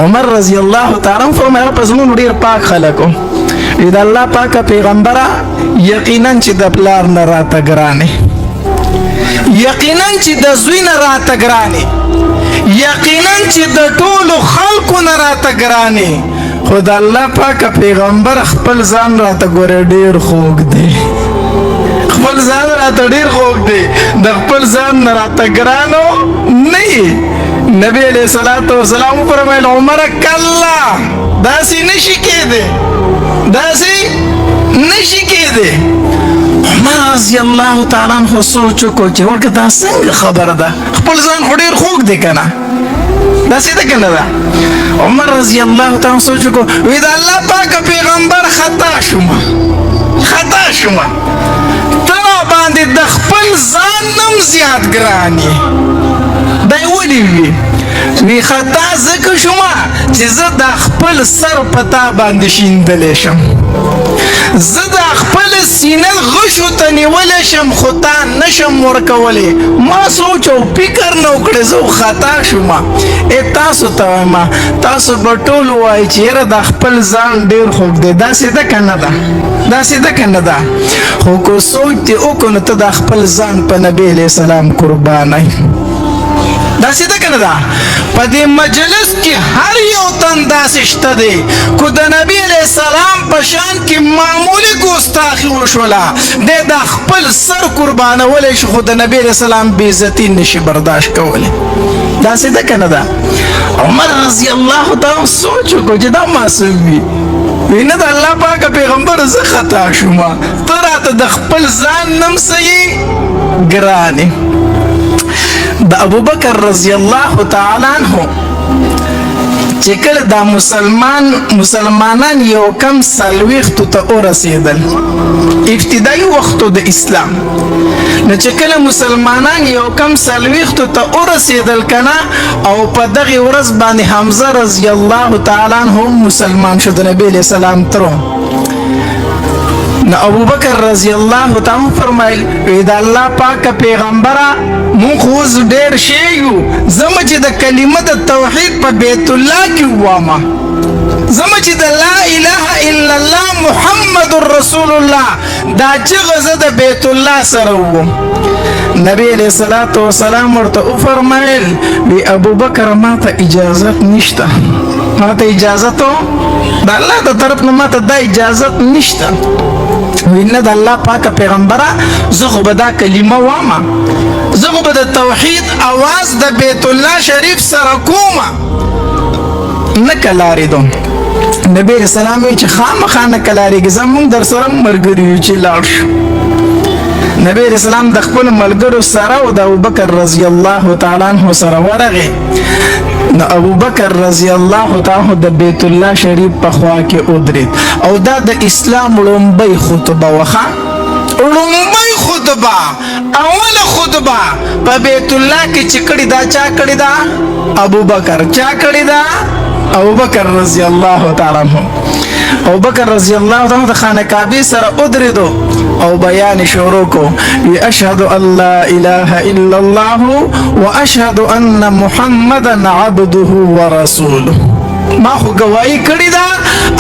عمر رضی الله تعالی فرمایي په زمون ډیر پاک خلکو دا الله پاک پیغمبره یقینا چې د پلار نه راته ګرانه یقینا چې د زوی نه راته ګرانه یقینا چې د ټولو خلکو نه راته ګرانه خدای الله پاک پیغمبر خپل ځان راته ګوره ډیر خوږ دی خپل ځان راته ډیر خوږ دی د خپل ځان نه راته ګرانو نه نبی علیہ الصلوۃ والسلام فرمایل عمر کلا داسې نشي کېده داسې نشي کېده عمر رضی الله تعالی عنہ سوچ وکړ چې ورکه دا څنګه خبره ده خپل ځان ډیر خوږ دی کنه داسې ده کنه ده عمر رضی الله تعالی سوچ وکړ وی دا الله پاک پیغمبر خطا شوم تر باندې د خپل ځان نم زیات ګرانی دا ولی وی خطا زکه شوم چې زه د خپل سر پتا باندې شیندل شم زه د خپل سینه غشو ته نیولې شم خو تا نشم ورکولې ما سوچ او فکر نه وکړې زه خطا شوم تاسو ته ما تاسو به ټول وایي چې یاره د خپل ځان ډېر خوږ دی داسې ده که نه ده خو که سوچ دې وکړو نو ته د خپل ځان په نبي علیه السلام قربانی داسې ده که نه ده په دې مجلس کې هر یو تن داسې شته دی خو د نبي علیه السلام په شان کې معمولي ګستاخي وشوله دی د خپل سر قربانولی شو خو د نبي علیه السلام بې عزتي نشي برداشت کولی داسې ده که نه ده عمر رضی الله تعالی سوچ وکړو چې دا معصوم وي وی نه د الله پاک پیغمبر زه خطا شوم ته راته د خپل ځان نم صحیح ګرانې د ابوبکر رضی الله تعالی عنہ چې کله دا مسلمانان یو کم څلوېښتو ته ورسېدل ابتدایي وختو د اسلام نو چې کله مسلمانان یو کم څلوېښتو ته ورسېدل کنه او په دغه ورځ باندې حمزه رضی الله تعالی عنہ مسلمان شو د نبی علیه السلام تر نو ابوبکر رضی الله تعالی فرمایل وی دا الله پاک پیغمبره مونږ اوس ډېر شی یو زموږ چې د کلمه د توحید په بیت الله کې ووامه زموږ چې د لا اله الا الله محمد رسول الله دا چغه زه د بیت الله سره ووم نبی علیہ الصلوۃ والسلام ورته وفرمایل وی ابوبکر ماته اجازت نشته ماته اجازت د الله د طرف نه ماته دا اجازت نشته وینه د الله پاک پیغمبره زه خو به دا کلمه وامه زه خو به د توحید اواز د بیت الله شریف سره کومه نه کلاریدم نبی علیہ السلام وی چې خامخا نه کلاریږي زمونږ در سره ملګري یو چې لاړ شو نبی علیہ السلام د خپل ملګرو سره او د ابوبکر رضی الله تعالی عنہ سره ورغی نو ابوبکر رضی الله تعالی د بیت الله شریف په خوا کې ودرید او دا د اسلام لومبۍ خطبه وخه لومبۍ خطبه اوله خطبه په بیت الله کې چې کړي دا چا کړي دا ابوبکر چا کړي دا ابوبکر رضی الله تعالی عنہ ابوبکر رضی الله تعالی د خانه کعبه سره ودریدو او بیان شروع کو اشهد ان لا اله الا الله واشهد ان محمدا عبده ورسوله ما خو گواہی کړی دا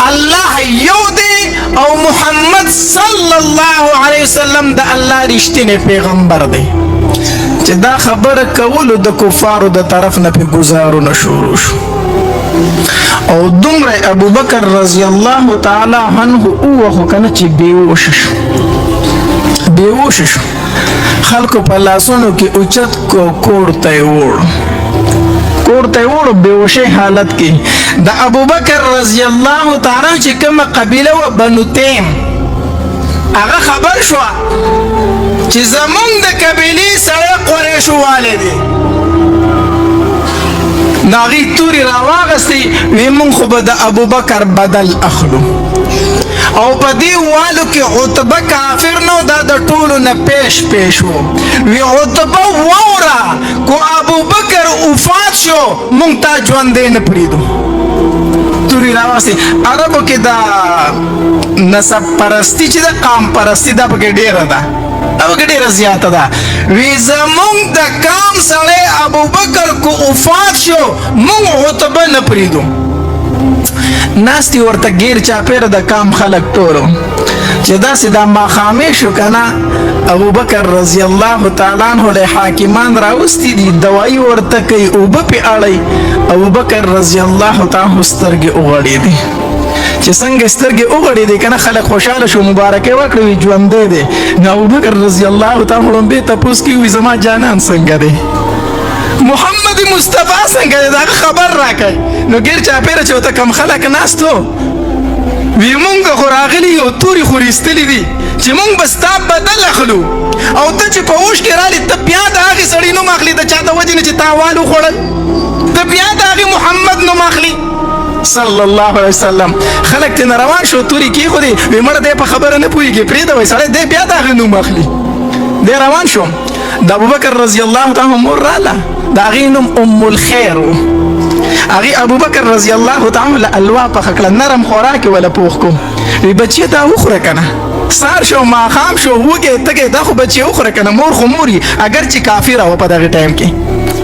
الله یو دی او محمد صلی الله علیه وسلم د الله رښتینی پیغمبر دی چې دا خبره کول د کفارو د طرف نه په گزارو نشورو شو او دومره ابوبکر رضی الله تعالی عنہ او کنه چې بیهوش شو خلکو په لاسونو کې اوچت کو کوړته وړ بیهوشي حالت کې د ابوبکر رضی الله تعالی چې کومه قبیله و بنو تیم هغه خبر شو چې زمونږ د قبیلې سره قریش والده ناغي توري راواغستی وی مونږ خو به د ابوبکر بدل اخلو او په دې والو کې عتبه کافر نو دا د ټولو نه پیش وو وی عتبه وورا کو ابوبکر وفات شو مونږ ته ژوندې نه پریدو توري راوستي عربو کې دا نسب پرستی چې د قام پرستی دا پکې ډیره ده او ډیره زیاته ده وی زمونږ د قام سره ابوبکر کو وفات شو مونږ عتبه نه پریدو ناستی ورته ګیر چاپېره د کام خلک ټولو چې داسې دا ماښامې شو که نه ابوبکر رضی الله تعالی عنه له حاکمان راوستي دي دوایي ورته کوي اوبه پې اړئ ابوبکر رضی الله تعالی عنه سترګې وغړېدې چې څنګه سترګې وغړېدې که نه خلک خوشحاله شو مبارکۍ وکړې وي ژوندی دی نو ابوبکر رضی الله تعالی عنه لومبې تپوس کوي وي زما جانان څنګه دی محمد مصطفی څنګه دی د هغه خبر راکړئ نو ګیر چاپېره چې ورته کم خلک ناست وو وی مونږ خو راغلي یو تورې خو ایستلي دي چې مونږ به ستا بدل اخلو او ته چې په اوښ کې رالې ته بیا د هغې سړي نوم اخلي د چا د وجې نه چې تاوان وخوړل ته بیا د هغې محمد نوم اخلي صلی الله علیه وسلم خلک ترې نه روان شو تورې کېښودې وی مړه دی په خبره نه پوهېږي پرېږده وایي سړی دی بیا د هغې نوم اخلي دی روان شو د ابوبکر رضی الله تعالی مور راله د هغې نوم ام الخیر و هغې ابوبکر رضی الله تعالی له الوا پخه کړه نرم خوراک یې وله پوخ کو وی بچې دا وخوره که نه سار شو ماښام شو وږې تږې دا خو بچې وخوره که نه مور خو مور وي اگر چې کافره وه په دغې ټایم کې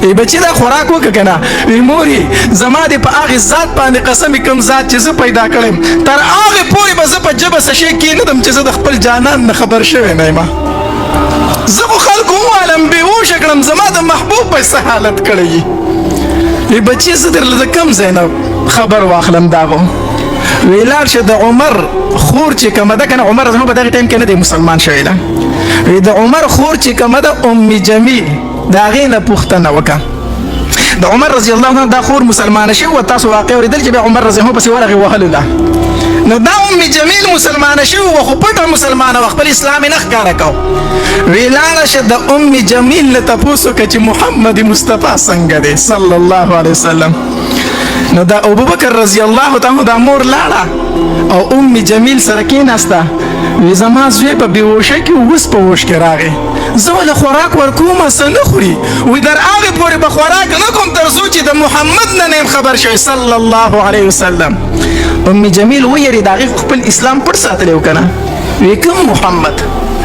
وی بچې دا خوراک وکړه که نه وی مور یې زما دې په هغې ذات باندې قسم کوم ذات چې زه پیدا کړم تر هغې پورې به زه په ژبه څه شی کښېنږدم چې زه د خپل جانان نه خبر شوی نه یم زه خو خلکو ووالم بېهوشه کړم زما د محبوب په څه حالت کړی وي وی بچې زه درله د کوم ځای نه خبر واخلم داغو وی لاړ شه د عمر خور چې کومه ده که نه عمر زما په دغې ټایم کې نه دی مسلمان شوی ده وی د عمر خور چې کومه ده ام جمیل د هغې نه پوښتنه وکړه د عمر رضی الله عنه دا خور مسلمانه شوې وه تاسو واقع اورېدل چې بیا عمر رضی الله پسې ورغې وهلو ده نو دا ام جمیل مسلمانه شوې وه خو پټه مسلمانه وه خپل اسلام یې نه ښکاره کو وی لاړه شه د ام جمیل نه تپوس وکړه چې محمد مصطفی څنګه دی صلی الله علیه وسلم نو دا ابوبکر رضی الله تعالی دا مور لاړه او ام جمیل سره کېناسته وی زما زوی په بېهوشه کې اوس په هوش کې راغی زه له خوراک ورکوم څه نه خوري وی در هغې پورې به خوراک نه کوم تر څو چې د محمد نه نه یم خبر شوی صلی الله علیه وسلم ام جمیل ویرېد هغې خو خپل اسلام پټ ساتلی و که نه وی کوم محمد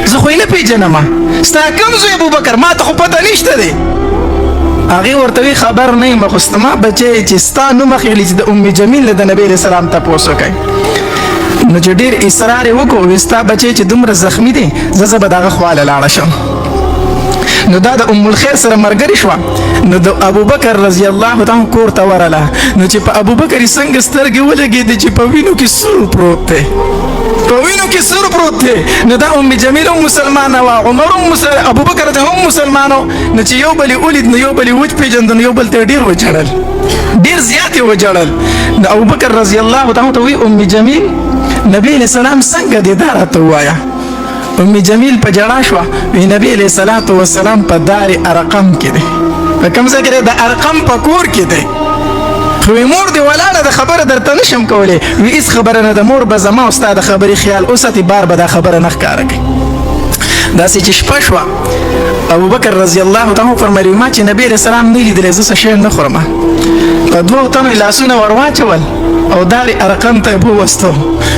زه خو یې نه پېژنم ستا کوم زوی ابوبکر ما ته خو پته نشته دی هغې ورته وی خبر نه یم خو ما بچی چې ستا نوم اخلي چې د ام جمیل نه د نبي علیه السلام تپوس وکړئ نو چې ډېر اصرار یې وکړو وی ستا بچی چې دومره زخمي دی زه به د هغه خواله لاړه شم نو دا د ام الخیر سره ملګرې شوه نو د ابوبکر رضی الله تعالی کور ته ورله نو چې په ابوبکر یې څنګه سترګې ولګېدې چې په وینو کې سور پروت دی په وینو کې سور پروت دی نو دا ام جمیل هم مسلمانه وه عمر هم ابوبکر ته هم مسلمان و نو چې یو بل یې ولید نو یو بل یې وپېژند نو یو بل ته یې ډېر وجړل ډېر زیات یې وجړل نو ابوبکر رضی الله تعالی ته وی ام جمیل نبی علیه السلام څنګه دی دا راته ووایه ام جمیل په جړا شوه وی نبی علیه الصلاة والسلام په دار ارقم کې دی په کوم ځای کې دی د ارقم په کور کې دی خو وی مور دې ولاړه د خبره درته نشم کولی وی هېڅ خبره نه ده مور به زما او ستا د خبرې خیال وساتي بار به دا خبره نه ښکاره کوي داسې چې شپه شوه ابوبکر رضی الله تعالی فرمایي ما چې نبی علیه السلام نه لیدلی زه څه شی نه خورم په دوو تنو یې لاسونه ور واچول او دار ارقم ته یې ووستو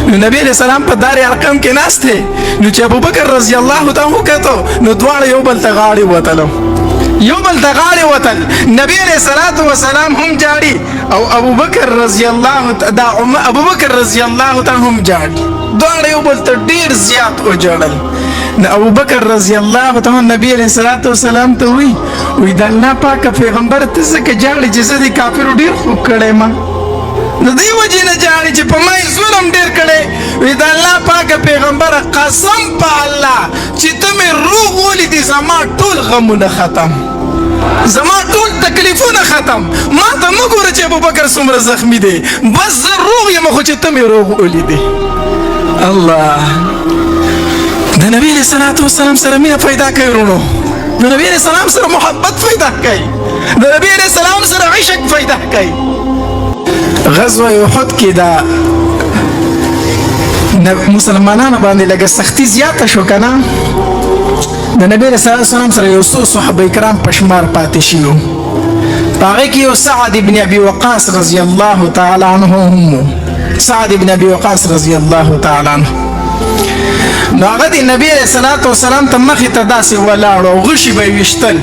نو نبی علیه السلام په دار ارقم کې ناست دی نو چې ابوبکر رضی الله تعالی وکتو نو دواړه یو بل ته غاړې وتلو یو بل ته غاړې وتل نبی علیه الصلاة والسلام هم جاړي او ابوبکر رضی الله تعالی هم جاړي دواړه یو بل ته ډېر زیات وجړل نو ابوبکر رضی الله تعالی نبی علیه الصلاة والسلام ته وی د الله پاکه پیغمبر ته ځکه جاړي چې زه د کافرو ډېر خوب کړی ما د دې وجې نه جاړي چې په ما یې ظلم ډېر کړی وی د الله پاکه پیغمبره قسم په الله چې ته مې روغ ولیدې زما ټول غمونه ختم زما ټول تکلیفونه ختم ما ته مه ګوره چې ابوبکر څومره زخمي دی بس زه روغ یم خو چې ته مې روغ ولیدې الله د نبی علیه الصلاة والسلام سره مینه پیدا کوي ورونو د نبی علیه السلام سره محبت پیدا کوي د نبی علیه السلام سره عشق پیدا کوي غزوه احد کې دا مسلمانانو باندې لږه سختي زیاته شو که نه د نبی علیه السلام سره یو څو صحابه کرام په شمار پاتې شوي په هغې کې یو سعد بن ابي وقاص رضی الله تعالی عنه هم سعد بن ابي وقاص رضی الله تعالی عنه نو هغه د نبی علیه الصلاة والسلام ته مخې ته داسې ولاړ او غشي به یې ویشتل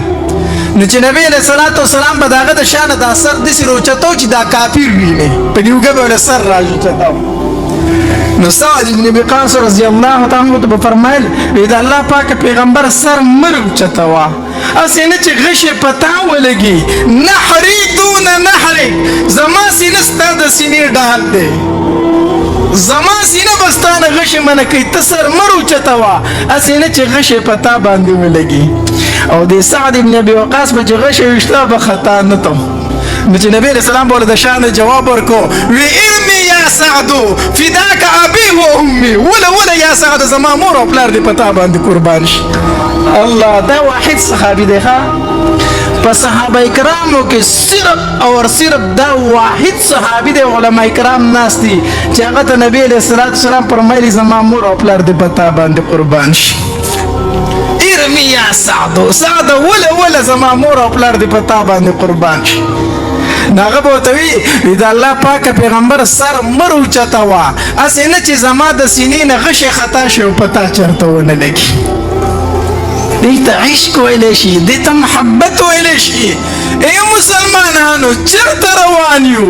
نو چې نبی علیہ الصلوۃ والسلام په داغه د شان د اثر د سر چتو چې دا کافر ویني په دیوګه به سر راځي چتاو نو سعد بن وقاص رضی الله تعالی عنہ په فرمایل دا الله پاک پیغمبر سر مرو چتاوا اسینه چې غشه پتا ولګي نحری دون نحری زما سینه ستاد سینې ډال دی زما سینه بستانه غشه منه کوي تسر مرو چتاوا اسینه چې غشه پتا باندې ولګي او د سعد بن ابي وقاص په غشه وشتا به خطا نه ته نو چې نبی رسول الله بوله د شان جواب ورکو وی ارمی یا سعدو فداک ابي و امي ولا یا سعد زما مور او پلار دې پتا باندې قربان شي الله دا واحد صحابي دی ښا په صحابه کرامو کې صرف دا واحد صحابي دی علما کرام ناس دي چې هغه ته نبی علیہ الصلوۃ والسلام فرمایلی زما مور او پلار دې پتا باندې قربان شي ارمی یا سعدو سعد ولا زما مور او پلار دې پتا باندې قربان شي ناغه بوتوي دا الله پاک پیغمبر سر مرو چتا وا اسنه چې زما د سینې نه غشه خطا شو پتا چرته ونه لګي دې ته عشق ویل شي دې ته محبت ویل شي اے مسلمانانو چرته روان یو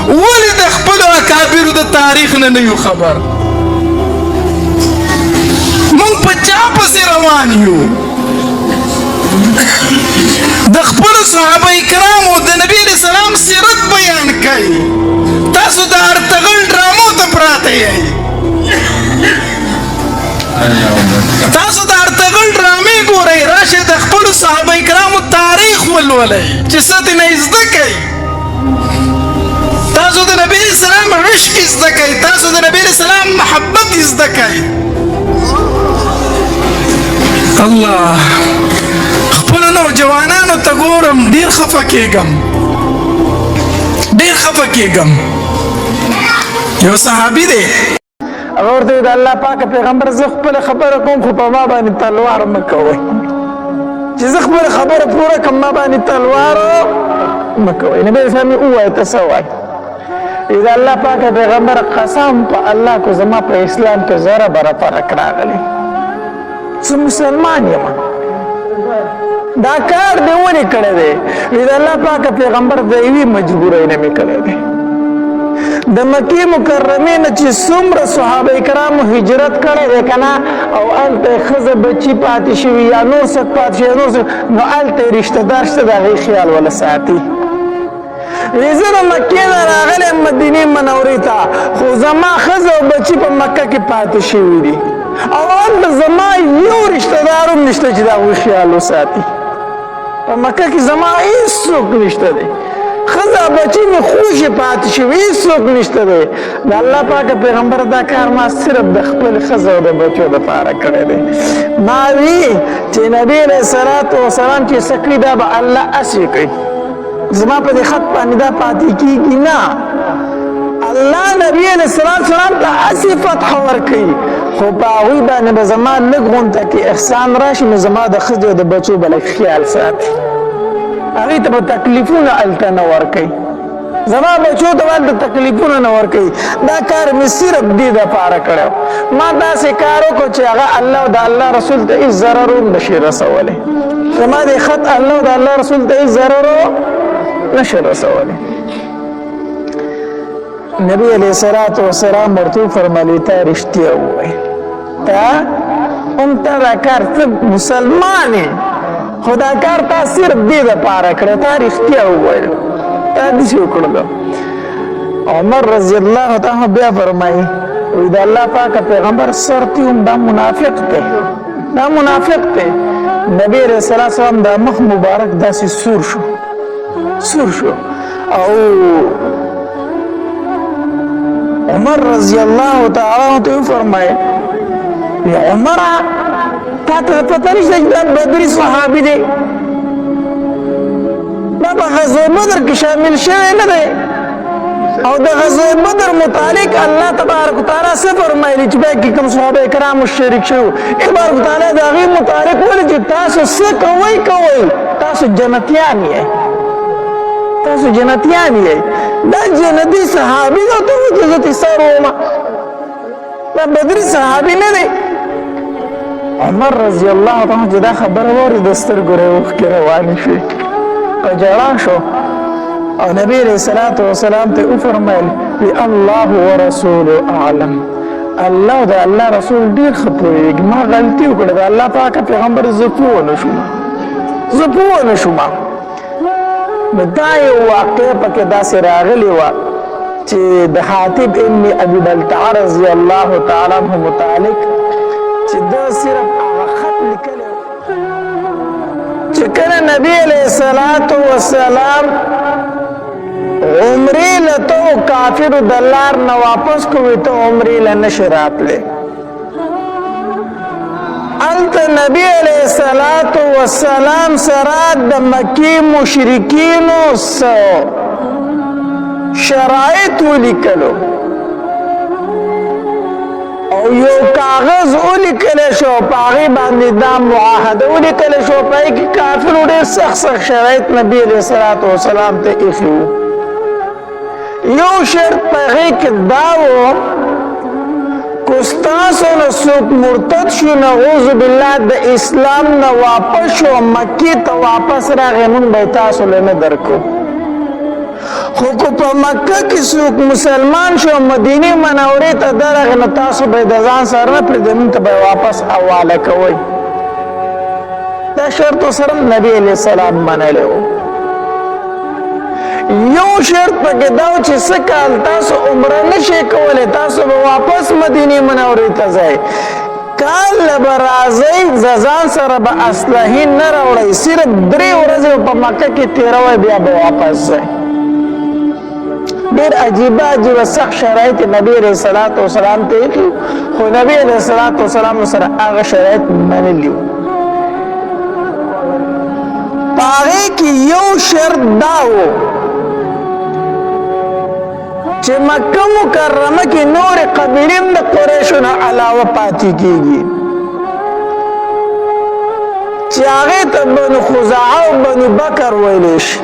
ولې د خپل اکابر د تاریخ نه یو خبر مونږ په چا پسې روان یو د خپل صحابه کرامو د نبی رسول الله سیرت بیان کړي تاسو د ارتغل ډرامو ته پراته یې تاسو د ارتغل ډرامې ګورئ راشه د خپل صحابه کرامو تاریخ ولولئ چې څه نه زده کړئ تاسو د نبی رسول الله عشق زده کړئ تاسو د نبی رسول الله محبت زده کړئ الله خپل نوجوانانو ته ګورم ډیر خفه کېږم یو صحابي دی هغه ورته د الله پاک پیغمبر زه خپل خبره کوم خو په ما باندې تلوار مه کوئ چې زه خپل خبره پوره کړم ما باندې تلوار مه کوئ نبي اسلام ووایه ته څه وایي د الله پاک پیغمبر قسم په الله کو زما په اسلام کې ذره بره فرق راغلی زه مسلمان یم دا کار دی ولې کړی دی د الله پاک پیغمبر د یوې مجبورۍ نه مې کړی دی د مکې مکرمې نه چې څومره صحابه کرامو هجرت کړی دی که نه او هلته ښځه بچي پاتې شوي یا نور څوک پاتې شوي نو هلته رشته دار شته د هغې خیال وله ساتي زه د مکې نه راغلی مدینې منورې ته خو زما ښځه او بچي په مکه کې پاتې شوي دي او هلته زما یو رشته دار هم نشته چې د هغوی خیال وساتي په مکه کې زما هیڅوک نشته دی ښځه بچي مې خوشې پاتې شوي هیڅوک نشته دی د الله پاک پیغمبر دا کار ما صرف د خپلې ښځې او د بچو دپاره کړی دی ما وی چې نبي علیه الصلاة وسلام چې څه کړي دا به الله هسې کوي زما په دې خط باندې دا پاتې کېږي نه الله نبي علیه الصلاة وسلام ته هسې فتح ورکوي خو په هغوی باندې به زما لږ غونته کې احسان راشي نو زما د ښځې او د بچو به لږ خیال ساتي هغوی ته به تکلیفونه هلته نه ورکوي زما بچو ته به هلته تکلیفونه نه ورکوي دا کار مې صرف دې دپاره کړی ما داسې کار وکړو چې هغه الله او د الله رسول ته هېڅ ضرر هم نشي رسولی زما دې خط الله او د الله رسول ته هېڅ ضرر نشي رسولی نبی علیہ الصلوۃ والسلام ورته فرمایي ته رښتیا ووایه ته هم ته دا کار ته مسلمان یې خو دا کار تا صرف دې دپاره کړی تا رښتیا ووایه تا داسې وکړلو عمر رضی الله تعالی بیا فرمایي وایي د الله پاکه پیغمبر سرتی هم دا منافق دی دا منافق دی نبی علیہ الصلوۃ والسلام دا مخ مبارک داسې سور شو او عمر رضی الله تعالی عنہ فرمایي یا عمر تا ته پته نشته چې دا بدري صحابي دی دا په غزوه بدر کې شامل شوی نه دی او د غزوه بدر متعلق الله تبارک وتعالی څه فرمایلي چې بیا کې کوم صحابه کرام شریک شو تبارک وتعالی د هغې متعلق ویلي چې تاسو څه کوئ تاسو جنتیان یې تاسو جنتیان یې دا جنتی صحابي دا ته چې زه تې سر ومه دا بدري صحابي نه دی عمر رضی الله عنه چې دا خبره واورېده د سترګو اوښکې روانې شوې په ژړا شو او نبی علیه الصلاة والسلام ته وفرمیل الله ورسوله اعلم الله او د الله رسول ډېر ښه پوهېږي ما غلطي وکړه د الله پاکه پیغمبر زه پوه نه شوم نو دا یو واقع پکې داسې راغلې وه چې د حاتب ابن ابي بلتعه رضی الله تعالی عنه متعلق چې دا صرف هغه خط لیکلی چې کله نبی علیه الصلاة والسلام عمرې له تو کافرو د لار نه واپس کوي ته عمرې له نشې راتلی هلته نبی علیه الصلاة والسلام سره د مکې مشرکینو شرایط ولیکلو او یو کاغذ ولیکلی شو په هغې باندې دا معاهده ولیکلی شو په هغې کې کافرو ډېر سخت شرایط نبي علیه الصلاة والسلام ته ایښي وو یو شرط په هغې کې دا و که ستاسو نه څوک مرتد شو نعوذ بالله د اسلام نه واپس شو مکې ته واپس راغی موږ به یې تاسو له نه درکو خو که په مکه کې څوک مسلمان شو مدینې منورې ته درغی نو تاسو به یې د ځان سره نه پرېږدئ موږ ته به یې واپس حواله کوئ دا شرط سره نبي علیه السلام منلی و یو شرط پکې دا و چې څه کال تاسو عمره نشئ کولی تاسو به واپس مدینې منورې ته ځئ کال به راځئ ځان سره به اسلحې نه راوړئ صرف 3 ورځې په مکه کې تېروئ بیا به واپس ځئ ډېر عجیبه سخت شرایط نبی علیه الصلاة والسلام ته ایښي خو نبی علیه الصلاة والسلام سره هغه شرایط منلي وو په هغې کې یو شرط دا و چې مکه مکرمه کې نورې قبیلې هم د قریشو نه علاوه پاتې کېږي چې هغې ته بنو خزاعه او بنو بکر ویلی شي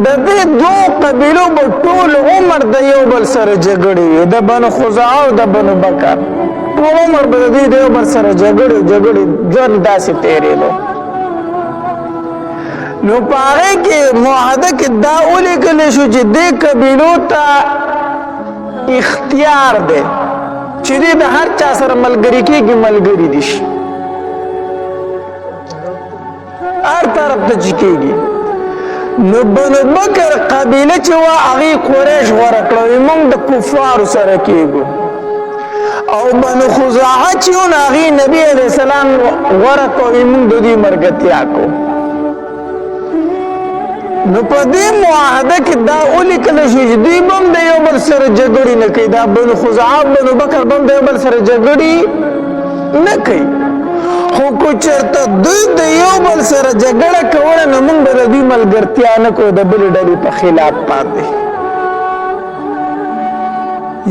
د دې دوو قبیلو به ټول عمر د یو بل سره جګړې وي د بنو خزاعه او د بنو بکر ټول عمر به د دوی د یو بل سره جګړې ژوند داسې تېرېدو نو په هغې کې معاهده کې دا ولیکلی شو چې دې قبیلو ته اختیار دی چې دوی د هر چا سره ملګري کېږي ملګري دي شي هر طرف ته چې کېږي نو بنو بکر قبیله چې وه هغې قریش غوره کړه موږ د کفارو سره کېږو او بنو خزاعه چې و نو هغې نبي علیه السلام غوره کړه موږ د دوی ملګرتیا کوو نو په دې معاهده کې دا ولیکلی شو چې دوی به هم د یو بل سره جګړې نه کوي دا بنو خزاعه بنو بکر به هم د یو بل سره جګړې نه کوي خو که چېرته دوی د یو بل سره جګړه کوله نو موږ به د دوی ملګرتیا نه کوو د بلې ډلې په خلاف باندې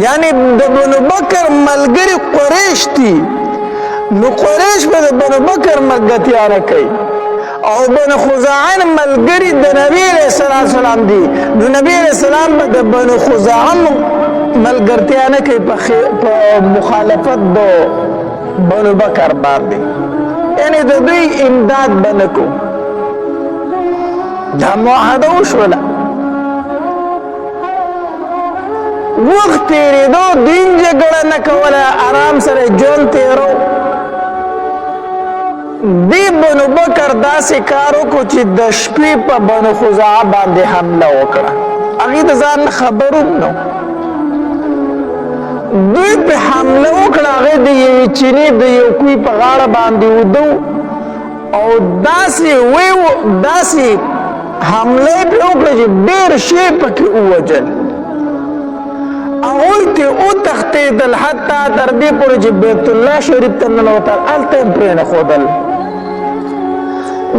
یعنې د بنو بکر ملګري قریش دي نو قریش به د بنو بکر ملګرتیا نه کوي او بنو خزاعه ملګري د نبی علیه السلام دي نو نبی علیه السلام به د بنو خزاعه ملګرتیا نه کوي په مخالفت د بنو بکر باندې یعنې د دوی امداد به نه کوو دا معاهده وشوله وخت تېرېدو دین جګړه نه کوله آرام سره ژوند تېرو دی بنو بکر داسې کار وکړو چې د شپې په بنو خزاعه باندې حمله وکړه هغې د ځان نه خبر هم نه دوی په حمله وکړه هغې د یوې چینې د یو کوی په غاړه باندې وده او داسې حمله یې پرې وکړه چې ډېر شی پکې ووجل هغوی ته وتښتېدل حتی تر دې پورې چې بیت الله شریف ته ننوتل هلته یې پرېنښودل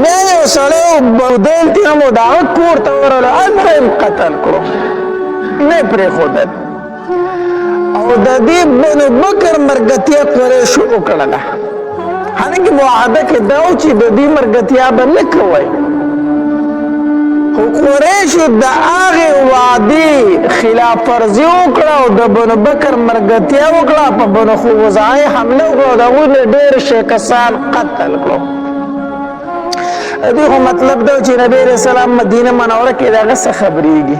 بیا یو سړی بودیل ته هم د هغه کور ته ورغلو هلته یې قتل کړو نه یې پرېښودل او د دې بنو بکر ملګرتیا قریشو وکړله حالانکې معاهده کې دا و چې د دې ملګرتیا به نه کوئ خو قریشو د هغې وعدې خلاف ورزي وکړه او د بنو بکر مرګتیا وکړه په بنو خوزاعی حمله وکړه د هغوی نه ډېر شي کسان قتل کړو دې خو مطلب دا چې نبی علیہ السلام مدینه منوره کې دغه څه خبرېږي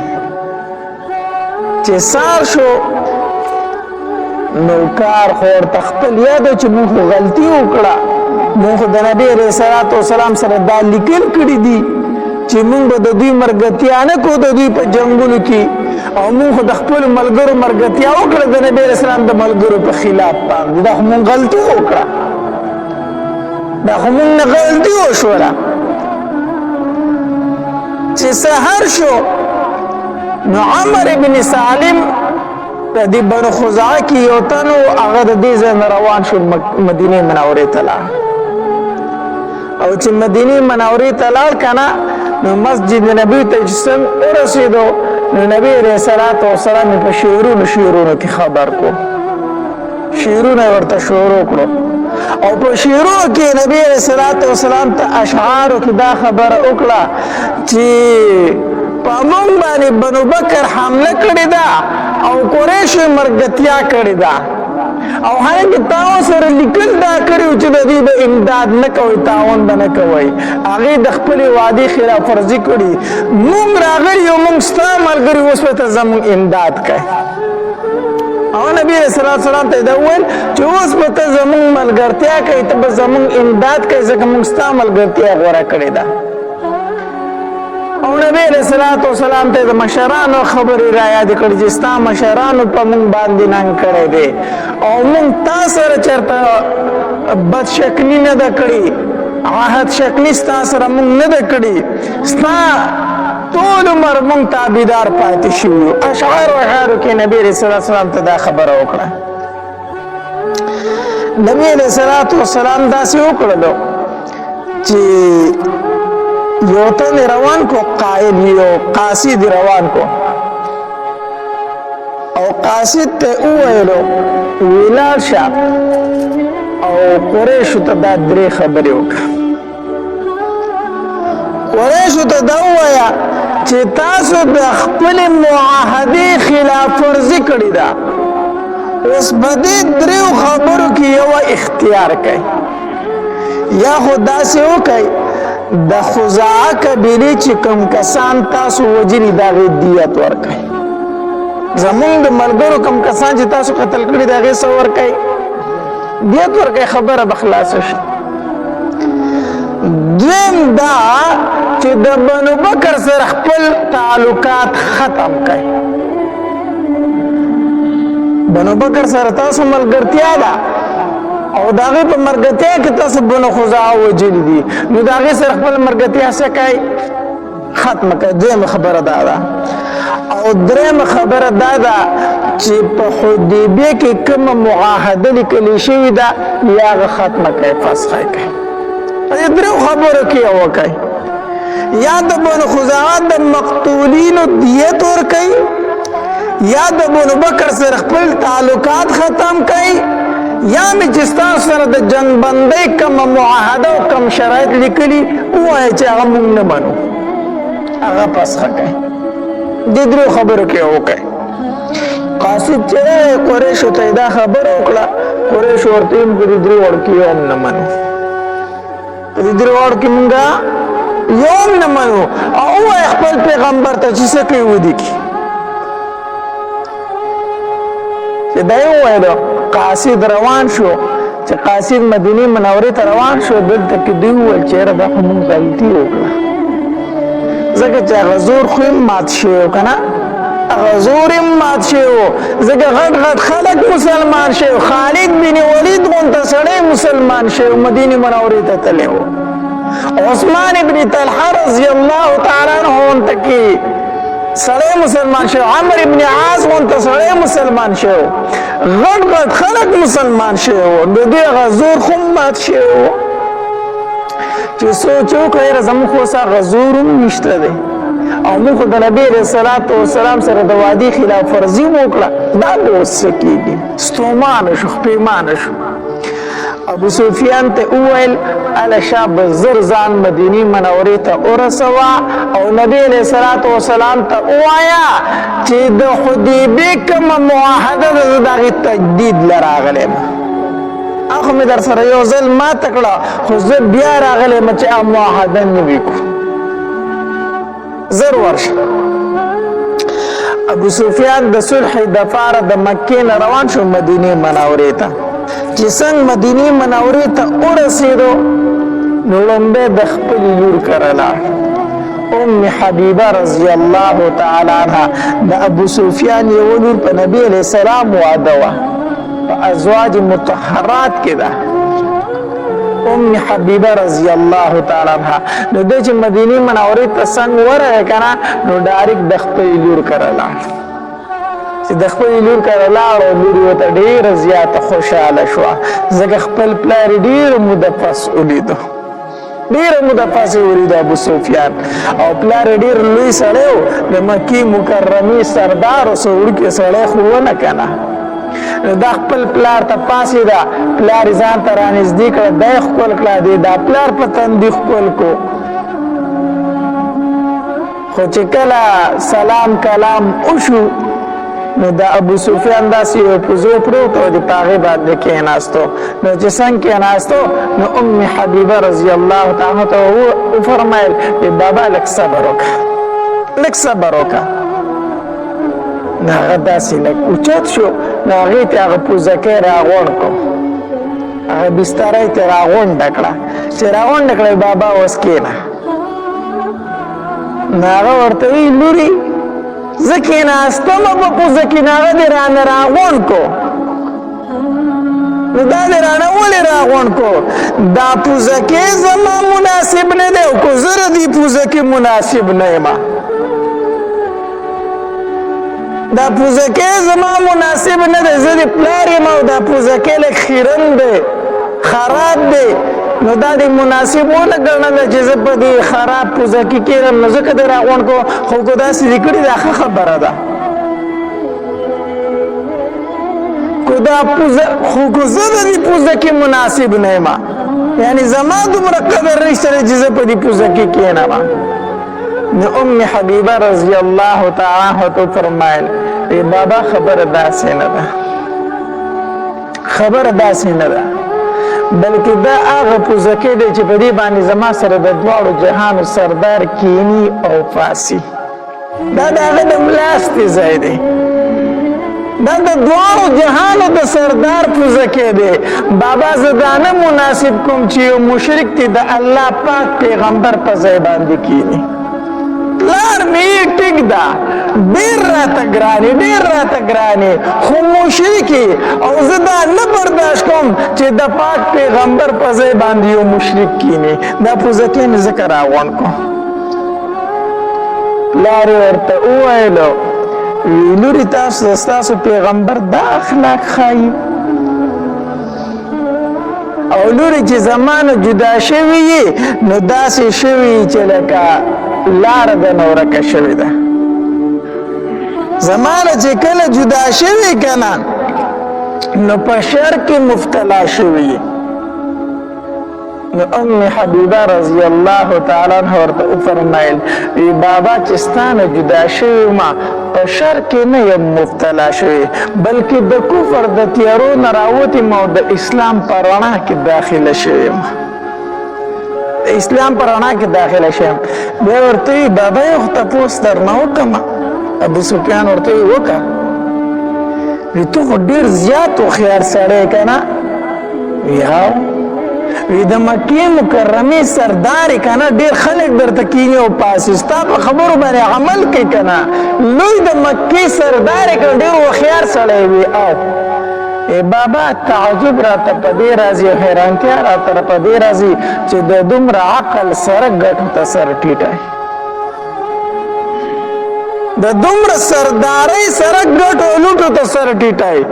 چې سار شو نو کار خو ورته خپل یاد چې موږ غلطي وکړه موږ د نبی علیہ السلام سره دا لیکل کړي دي چې موږ به د دوی مرګتیا نه کو د دوی په جنګونو کې او موږ د خپل ملګرو مرګتیا وکړه د نبی علیہ السلام د ملګرو په خلاف باندې دا موږ غلطي وکړه دا موږ نه غلطي وشوله چې سحر شو نو عمر ابن سالم د دې بنو خزاعه کې یو تن هغه د دې ځای روان شو مدینه منورې ته لاړ او چې مدینه منورې ته لاړ کنه نو مسجد نبی ته چې ورسېدو نو نبی علیہ السلام په شعرونو کې خبر کو شعرونه ورته شروع کړو او په شعرونو کې نبی علیہ السلام ته اشعارو کې دا خبره وکړه چې په موږ باندې بنو بکر حمله کړې ده او قریش مرګتیا کړې ده او هغه تاسو سره لیکل دا کړو چې د دې به امداد نه کوي تعاون نه کوي هغه د خپل وعده خلاف ورزي کړی موږ راغلی یو موږ ستاسو ملګری اوس په زموږ امداد کوي او نبی رسول الله صلی الله علیه وسلم ته وویل چې اوس په زموږ ملګرتیا کوي ته به زموږ امداد کوي ځکه موږ ستاسو ملګرتیا غوړه کړې ده او نبی رسول الله صلی الله علیه وسلم ته د مشرانو خبرې را یاد کړې چې ستاسو مشرانو په موږ باندې ننګ کړی دی او موږ تاسو سره چېرته بد شکلي نه ده کړې عهد شکلي ستاسو سره موږ نه ده کړې ستا ټول عمر موږ تابعدار پاتې شوي یو اشعارو کې نبی رسول الله صلی الله علیه وسلم ته دا خبره وکړه نبی علیہ الصلوۃ والسلام داسې وکړلو چې یو تن روان کو قائد یو قاصد روان کو او قاصد ته وویلو ویلال شه او قریشو ته دا درې خبرې وکړه قریشو ته دا ووایه چې تاسو د خپل معاهدې خلاف ورزي کړې ده اوس په دې دریو خبرو کې یو اختیار کوي یا خو داسې وکړئ د خزاعه قبیلې چې کوم کسان تاسو وجني د هغې دیت ورکړئ زمونږ د ملګرو کوم کسان چې تاسو قتل کړي د هغې څه ورکړئ دیت ورکړئ خبره به خلاصه شي دویم دا چې د بنو بکر سره خپل تعلقات ختم کړئ بنو بکر سره تاسو ملګرتیا ده او د هغې په مرګتیا کې تاسو بنو خزاعه وجلي دي نو د هغې سره خپل مرګتیا څه کوئ ختمه کوئ دویمه خبره دا ده او درېیمه خبره دا ده چې په حدیبیه کې کومه معاهده لیکلې شوې ده یا هغه ختمه کوئ فسخه کوئ په دې دریو خبرو کې یو وکئ یا د بنو خزاعه د مقتولینو دیت ورکئ یا د بنو بکر سره خپل تعلقات ختم کئ یا مې چې ستاسو سره د جنګ بندۍ کومه معاهده او کوم شرایط لیکلي ووایه چې هغه موږ نه منو هغه فسخه کوئ دې دریو خبرو کې وکئ قاصد چې قریشو ته دا خبره وکړه قریشو ورته ویل په دې دریو وړو کې یو هم نه منو په دې دریو وړو کې موږ یو هم نه منو او ووایه خپل پیغمبر ته چې څه کوي ودې کړي چې دا یې وویلو قاصد روان شو چې قاصد مدینه منورې ته روان شو دلته کې دوی وویل چې یاره دا خو موږ غلطي وکړه ځکه چې هغه زور خو یې مات شوی و که نه هغه زور یې مات شوی و ځکه غټ غټ خلک مسلمان شوی خالد بن ولید غونته سړی مسلمان شوی مدینه منورې ته تللی و عثمان ابن طلحه رضی الله تعالی عنه غونته کې سړی مسلمان شو عمر ابن عاص غونته سړی مسلمان شو غټ غټ خلک مسلمان شو د دوی هغه زور خو مات شو چې سوچ وکړه یاره زموږ خو اوس هغه زور هم نشته دی او موږ د نبي علیه السلام سره د وعدې خلاف ورزي وکړه دا به اوس څه کېږي ستومانه شو خپېمانه شو ابو سفیان ته وویل اله شاب زر ځان مدینه منورې ته ورسوا او نبی علیہ الصلوۃ والسلام ته وایا چې د حدیبیه کوم معاهده د دغه تجدید لراغله اخو می در سره یو ځل ما تکړه خو زه بیا راغلم چې معاهده نه وکړو زر ورشه ابو سفیان د صلح د فار د مکې نه روان شو مدینه منورې ته چې څنګه مدینه منورې ته ورسېدو نو لومبه د خپل لور کرلا ام حبیبه رضی الله تعالی عنها د ابو سفیان یو لور په نبی علیہ السلام واده وا په ازواج مطهرات کې ده ام حبیبه رضی الله تعالی عنها نو د چې مدینه منورې ته څنګه ورغه کنه نو ډایرک د خپل لور کرلا چې د خپل لور کرلا او لور وته ډیر زیات خوشاله شو ځکه خپل پلار ډیر مدفس ولیدو ډیر مدفس ولیدو ابو سفیان او پلار ډیر لوی سړیو د مکی مکرمه سردار او سړی کې سړی خو نه کنه دا خپل پلار ته پاسې دا پلار ځان ته رانږدې کړه د خپل کړه دی دا پلار په تندې خپل کو خو چې کله سلام کلام وشو نو دا ابو سفیان داسې یو پوزو پروت او د پاغې باندې کېناستو نو چې څنګه کېناستو نو ام حبیبه رضی الله تعالی ته وفرمایل بابا لږ صبر وکړه لږ صبر وکړه نو هغه داسې لږ اوچت شو نو هغې ته هغه پوزکی راغونډ کړو هغه بستره یې ترې راغونډه کړه چې راغونډه کړه بابا اوس کېنه نو هغه ورته وایي لورې زه کېناستم په پوزکي نو هغه دې رانه راغونډ کو نو دا دې رانه ولې راغونډ کو دا پوزکی زما مناسب نه دی او که زه د دې پوزکي مناسب نه یم دا پوزکی زما مناسب نه دی زه د پلار یم او دا پوزکی لږ خیرن دی خراب دی نو دا دې مناسب ونه ګڼله چې زه په دې خراب پوزکي کېږم نو ځکه دې راغونډ کو خو که داسې دې کړي دا ښه خبره ده خو که زه د دې پوزکي مناسب نه یم یعنې زما دومره قدر نشته دی چې زه په دې پوزکي کېنم نو ام حبیبه رضی الله تعالی عنها فرمایل بابا خبره داسې نه ده خبره داسې نه ده بلکې دا هغه پوزکی دی چې په دې باندې زما سره د دواړو جهانو سردار کینی او فاسی دا د هغه د ملاستې ځای دی دا د دواړو جهانو د سردار پوزکی دی بابا زه دا نه مناسب کوم چې یو مشرک دی د الله پاک پیغمبر په ځای باندې کینی پلار مې ټیک ده ډېر راته ګرانې خو مشرکي او زه دا نه برداشت کوم چې د پاک پیغمبر په ځای باندې یو مشرک کینی دا پوزکی مې ځکه راغونډ کړو پلار یې ورته وویلو لورې ستاسو پیغمبر دا اخلاق ښایي او لورې چې زمانه جدا شوي یې نو داسې شوي چې لکه لاره د نورکه شوې ده زمانه چې کله جدا شوې کنه نو په شر کې مبتلا شوې نو ام حبیبه رضی الله تعالی عنها ورته وفرمایل بابا چې ستانه جدا شوې ما په شر کې نه یم مبتلا شوې بلکې د کفر د تیارو نه راوتم او د اسلام په رڼا کې داخله شوې یم اسلام پر رڼا کې داخله شم بیا ورته بابا یو تپوس درنه وکړم ابو سفیان ورته وکړه وی ته خو ډېر زیات هوښیار سړی که نه یا وی د مکې مکرمې سردار یې که نه ډېر خلک درته کیني او پاسي ستا په خبرو باندې عمل کوي که نه لوی د مکې سردار یې که ډېر هوښیار سړی وي او بابا تعجب راته په دې راځي او حیرانتیا راته په دې راځي چې د دومره عقل سره ګټو ته سر ټیټوي د دومره سردارۍ سره ګټو لوټو ته سر ټیټوي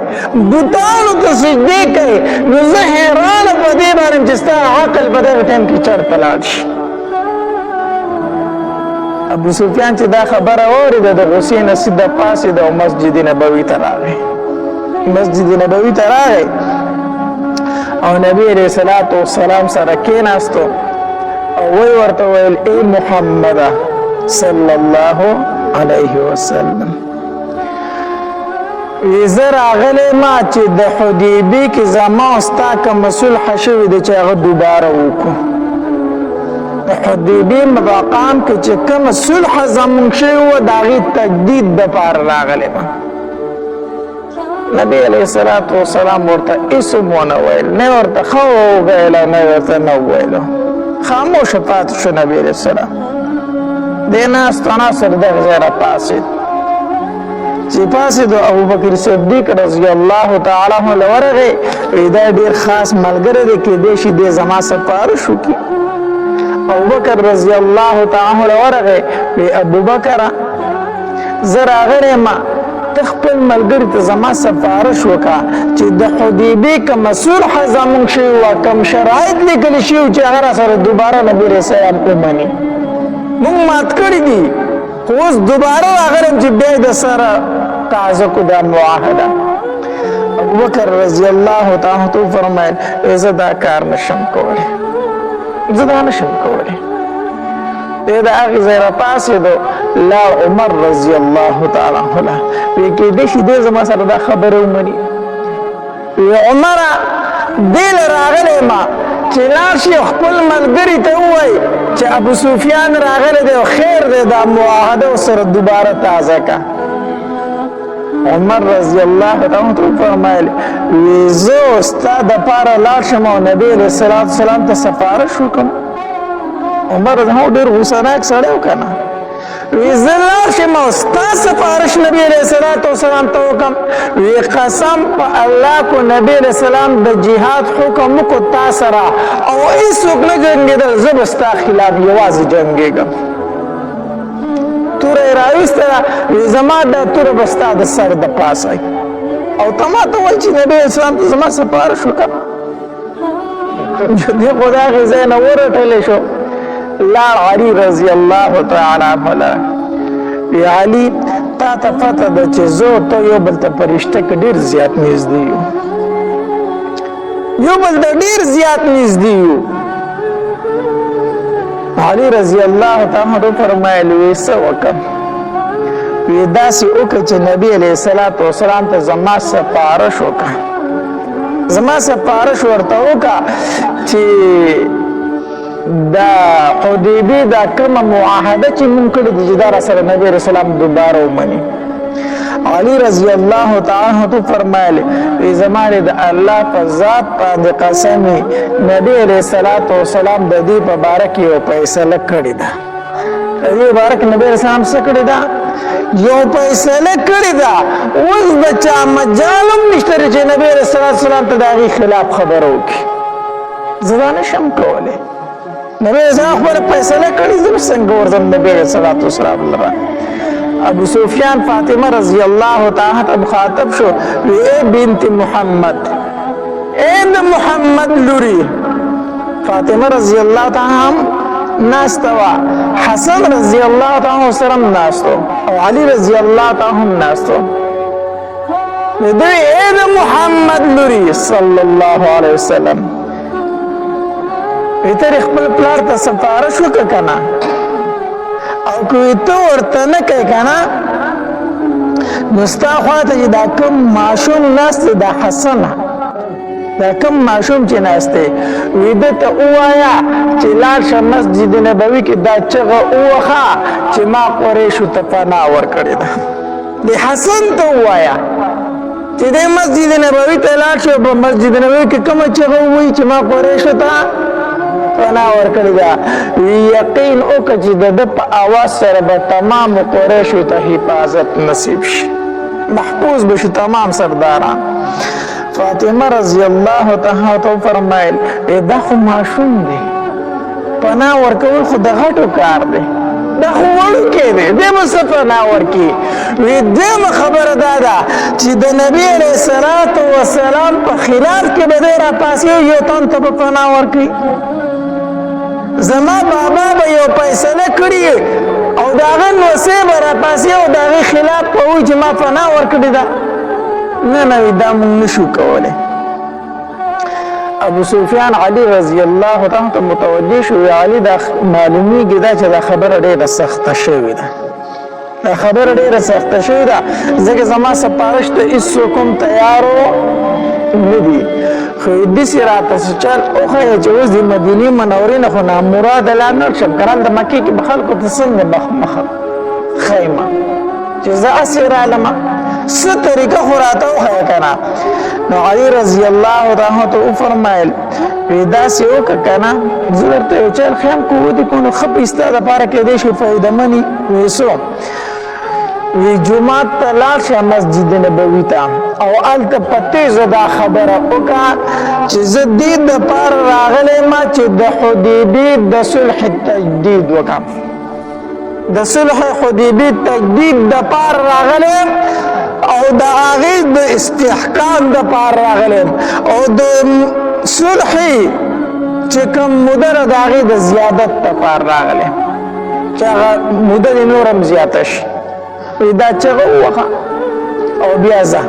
بوتانو ته سجدې کوي نو زه حیرانه په دې باندې چې ستا عقل په دغه ټایم کې چېرته لاړ شي ابو سفیان چې دا خبره واورېده د غوسې نه سیده پاڅېد او مسجد نبوي ته راغی مسجد نبوي ته راغی او نبی علیہ الصلوۃ والسلام سره کېناستو او وی ورته ویل ای محمد صلی الله علیه وسلم زه راغلی ما چې د حدیبې کې زما او ستا کومه صلح شوې ده چې هغه دوباره وکړو د حدیبې مقام کې چې کومه صلح زموږ شوې وه د هغې تجدید دپاره راغلی ما نبی علیه الصلاة والسلام ورته هېڅ ونه ویل نه ورته ښه وویله نه ورته نه وویلو خاموشه پاتې شو نبی علیه السلام دې ناستو ناصر دغه ځای راپاڅېد چې پاسېدو ابوبکر صدیق رضی الله تعالی عنه ورغی دا ډېر خاص ملګری دی کېدای شي دې زما سفارش وکړي ابوبکر رضی الله تعالی عنه ورغی وی ابوبکره زه راغلی یم ته خپل ملګري ته زما سفارش وکړه چې د حدیبې کومه صلح زموږ شوې وه کوم شرایط لیکلي شوي وو چې هغه راسره دوباره نبي علیه السلام ومني موږ مات کړي دي خو اوس دوباره راغلم چې بیا د سره تازه کړو دا معاهده ابوبکر رضی الله تعالی عنه فرمایل زه دا کار نشم کولی زه دا نشم کولی دې د هغې ځای راپاڅېدو لا عمر رضی الله تعالی عنه وی کېدای شي دې زما سره دا خبره ومني وی عمره دې له راغلی ما چې لاړ شي خپل ملګري ته ووایي چې ابو سفیان راغلی دی او خیر دی دا معاهده ورسره دوباره تازه که عمر رضی الله تعالی عنه فرمایل وی زه ستا دپاره لاړ شم او نبي علیه الصلاة والسلام ته سفارش وکړم عمر رضی الله ډېر غوسناک سړی و که نه وی زه لاړ شم او ستا سفارش نبي علیه الصلاة والسلام ته وکړم وی قسم په الله کو نبي علیه السلام د جهاد حکم وکړو تا سره او هېڅوک نه جنګېدل زه به ستا خلاف یوازې جنګېږم توره یې راویستله وی زما دا توره به ستا د سر د پاسه او ته ما ته وایي چې نبي علیه السلام ته زما سفارش وکړم دې خو د هغې ځای نه ورټلی شو لاړ علي رضی الله تعالی عنه وی علي تا ته پته ده چې زه او ته یو بل ته په رشته کې ډېر زیات نږدې یو بل ته ډېر زیات نږدې یو علي رضی الله تعالی عنه فرمایل وی څه وکړم وی داسې وکړه چې نبي علیه الصلاة والسلام ته زما سفارش وکړه زما سفارش ورته وکړه چې دا حدیبې دا کومه معاهده چې مونږ کړې ده چې دا راسره نبي علیه السلام دوباره ومني علي رضی الله تعالی عنه فرمایل زما د الله په ذات باندې قسم نبي علیه الصلاة والسلام د دې په باره کې یو فیصله کړې ده د دې باره کې نبي علیه السلام څه کړې ده یو فیصله کړې ده اوس د چا مجال هم نشته چې نبي علیه الصلاة والسلام ته د هغې خلاف خبره وکړي زه دا نشم کولی نبی اسلام خپل فیصله کړي زه څنګه ورځم نبی صلوات والسلام لره ابو سفیان فاطمه رضی الله تعالی عنها مخاطب شو اے بنت محمد اے محمد لوري فاطمه رضی الله تعالی ناستوا حسن رضی الله تعالی سره ناستو او علی رضی الله تعالی ناستو دې اے محمد لوري صلی الله علیه وسلم ته خپل پلار ته سفارش وکړه که نه او که ته ورته نه کوې که نه نو ستا خواته چې دا کوم ماشوم ناست دی دا حسنه دا کوم ماشوم چې ناست دی وی ده ته ووایه چې لاړ شه مسجد نبوي کې دا چغه ووهه چې ما قریشو ته پناه ورکړې ده د حسن ته ووایه چې دې مسجد نبوي ته لاړ شو په مسجد نبوي کې کومه چغه ووایي چې ما قریشو ته پناه ورکړې ده یقین وکړه چې د ده په اواز سره به تمامو قریشو ته حفاظت نصیب شي محفوظ به شي تمام سرداران فاطمه رضی الله تعالی فرمایل دا خو ماشوم دی پناه ورکول خو د غټو کار دی دا خو وړوکی دی دی به څه پناه ورکړي وی دویمه خبره دا ده چې د نبي علیه الصلاة والسلام په خلاف کې به دی راپاسې یو تن ته به پناه ورکړي زما بابا به یو فیصله کړي او د هغه نوسې به راپاسې او د هغې خلاف به وایي چې ما پناه ورکړې ده نه نه دا مونږ نشو کولی ابو سفیان علی رضی الله تعالی ته متوجه شو علی دا معلومیږي دا چې دا خبره ډیره سخته شوې ده دا خبره ډیره سخته شوې ده ځکه زما سپارښت ته هیڅ کوم تیارو نه دي خو دې سراته چل او خو چې اوس د مدینه منورې نه خو نه مراد لاندې شکران د مکه کې خلکو ته څنګه مخ خیمه چې زه اسیر علم څه طریقه خو راته وښیه کنه نو علی رضی الله تعالی ته فرمایل پیدا سی او کنه زړه ته چل خیم کو دي کو نو خپ ایستا د پاره کې دې شي فائدہ منی وېسو وی جمعه تلال شه مسجد نبوي ته او الته پته زدا خبره وکا چې زدید د پار راغله ما چې د حدیبی د صلح تجدید وکا د صلح حدیبی تجدید د پار راغله او د هغه د استحکام د پار راغله او د صلح چې کوم مدر د هغه د زیادت د پار راغله چې هغه مدر نورم زیاتش دا چغه وخه او بیا ځه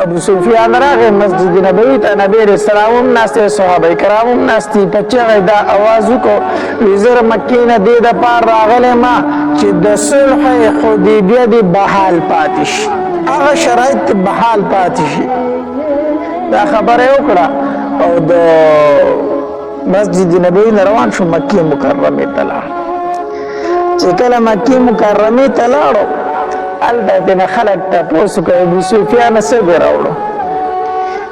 ابو سفیان راغی مسجد نبوي ته نبی رسول الله ناسته صحابه کرام ناستي په چغه دا आवाज وکړو وزر مکه نه دې د پار راغله ما چې د صلح حدیبیه دی بحال پاتش هغه شرایط بحال پاتش دا خبره وکړه او د مسجد نبوي روان شو مکه مکرمه ته چې کله مکه مکرمه ته لاړو البته خلک تاسو کوي ابو سفیان څنګه راوړو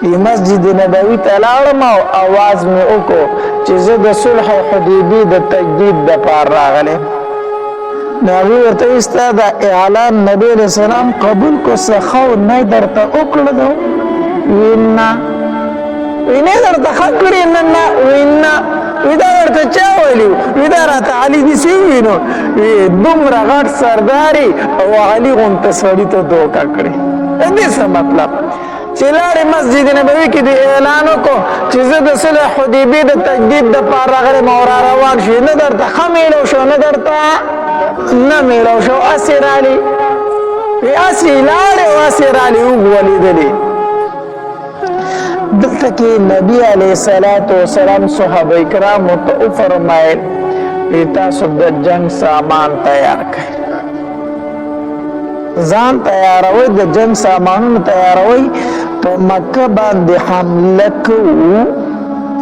د مسجد نبوي ته لاړم او आवाज مې وکړو چې زه د صلح حدیبی د تجدید د پار راغله نو ورته استاد اعلان نبی رسول الله قبول کو سخو نه درته وکړو وینا وینه درته خکړی نه وینا ودا ورته چا ویلو ودا راته علي دي سی وینو دومره غټ سرداري او علي غونته سړی ته دوکا کړی دې څه مطلب چې لارې مسجد نبوي کې د اعلان وکړو چې زه د صلح حدیبی د تجدید د پار راغلی مورا روان شي نه درته ښه میلو شو نه درته نه میلو شو اسیر علي اسې لاړې او اسیر علي ولیدلې دلته کې نبی علیه الصلاۃ والسلام صحابه کرامو ته فرمایل تاسو د جنگ سامان تیار کړئ ځان تیاروي د جنگ سامانونو تیاروي په مکه باندې حمله کوو